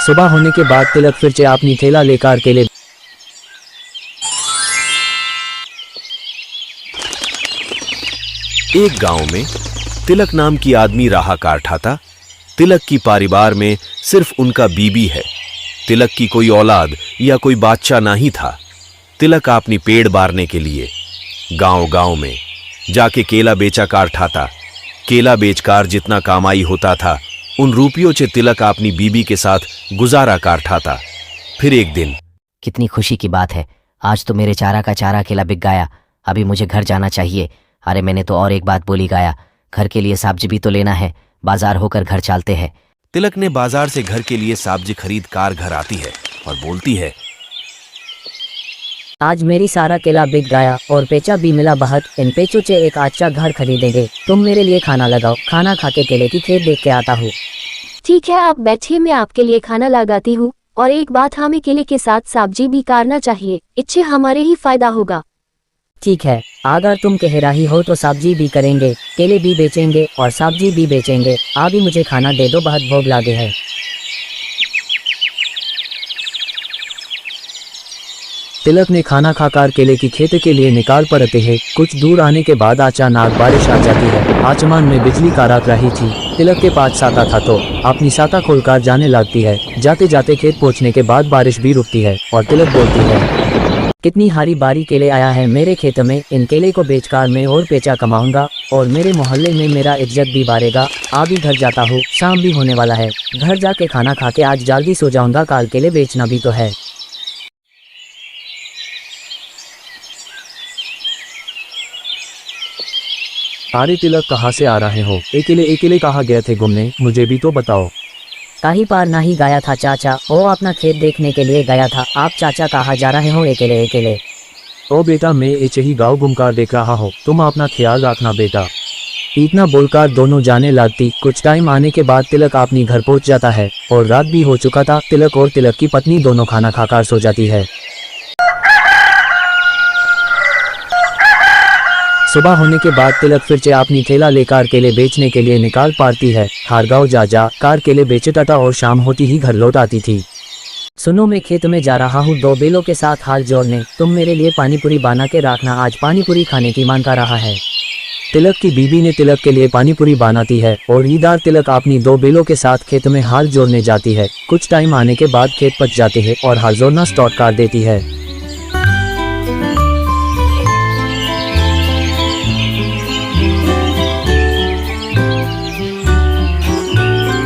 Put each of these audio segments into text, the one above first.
सुबह होने के बाद तिलक फिर से अपनी थैला लेकर केले। एक गांव में तिलक नाम की आदमी रहा करता था। तिलक की परिवार में सिर्फ उनका बीबी है। तिलक की कोई औलाद या कोई बादशाह नहीं था। तिलक अपनी पेड़ बारने के लिए गांव-गांव में जाके केला बेचा करता था। केला बेचकर जितना कमाई होता था उन रुपयों से तिलक अपनी बीबी के साथ गुजारा करता था। फिर एक दिन, कितनी खुशी की बात है, आज तो मेरे चारा का चारा केला बिक गया। अभी मुझे घर जाना चाहिए। अरे मैंने तो और एक बात बोली गया, घर के लिए सब्जी भी तो लेना है। बाजार होकर घर चलते हैं। तिलक ने बाजार से घर के लिए सब्जी खरीद कार घर आती है और बोलती है, आज मेरी सारा केला बिक गया और पेचा भी मिला बहुत। इन पेचों से एक अच्छा घर खरीदेंगे। तुम मेरे लिए खाना लगाओ, खाना खा के केले की खेत देख के आता हूँ। ठीक है, आप बैठिए, मैं आपके लिए खाना लगाती हूँ। और एक बात, हमें केले के साथ सब्जी भी करना चाहिए, इससे हमारे ही फायदा होगा। ठीक है, अगर तुम कह रही हो तो सब्जी भी करेंगे, केले भी बेचेंगे और सब्जी भी बेचेंगे। अभी मुझे खाना दे दो, बहुत भूख लगे है। तिलक ने खाना खाकर केले की खेती के लिए निकाल पड़ते हैं। कुछ दूर आने के बाद अचानक बारिश आ जाती है। आसमान में बिजली कड़क रही थी। तिलक के पास छाता था तो अपनी छाता खोलकर जाने लगती है। जाते जाते खेत पहुंचने के बाद बारिश भी रुकती है और तिलक बोलती है, कितनी हरी बारी केले आया है मेरे खेत में। इन केले को बेचकर मैं और पैसा कमाऊंगा और मेरे मोहल्ले में मेरा इज्जत भी बढ़ेगा। अभी घर जाता हूँ, शाम भी होने वाला है। घर जाके खाना खा के आज जल्दी सो जाऊंगा, कल केले बेचना भी तो है। अरे तिलक, कहाँ से आ रहे हो? अकेले कहाँ गए थे घूमने? मुझे भी तो बताओ। कहीं पार नहीं गया था चाचा, वो अपना खेत देखने के लिए गया था। आप चाचा कहाँ जा रहे हो अकेले? ओ बेटा, मैं ऐसे ही गाँव घूमकर देख रहा हूँ, तुम अपना ख्याल रखना बेटा। इतना बोलकर दोनों जाने लगती। कुछ टाइम आने के बाद तिलक अपनी घर पहुँच जाता है और रात भी हो चुका था। तिलक और तिलक की पत्नी दोनों खाना खाकर सो जाती है। सुबह होने के बाद तिलक फिर से अपनी थैला लेकर केले बेचने के लिए निकाल पड़ती है। हर गाँव जा कार केले बेचता था और शाम होती ही घर लौट आती थी। सुनो, मैं खेत में जा रहा हूँ 2 बैलों के साथ हाल जोड़ने। तुम मेरे लिए पानी पूरी बना के रखना, आज पानी पूरी खाने की मन कर रहा है। तिलक की बीबी ने तिलक के लिए पानी पूरी बनाती है और इधर तिलक अपनी 2 बैलों के साथ खेत में हाल जोड़ने जाती है। कुछ टाइम आने के बाद खेत पच जाते हैं और हाल जोड़ना स्टार्ट कर देती है।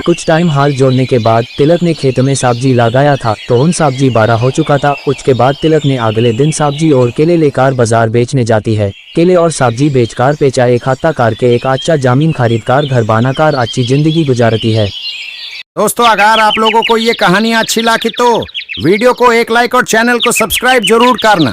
कुछ टाइम हाल जोड़ने के बाद तिलक ने खेत में सब्जी लगाया था तो उन सब्जी बड़ा हो चुका था। उसके बाद तिलक ने अगले दिन सब्जी और केले लेकर बाजार बेचने जाती है। केले और सब्जी बेचकर पैसा इकट्ठा करके एक अच्छा जमीन खरीदकर घर बनाकर अच्छी जिंदगी गुजारती है। दोस्तों, अगर आप लोगों को ये कहानी अच्छी लगी तो वीडियो को एक लाइक और चैनल को सब्सक्राइब जरूर करना।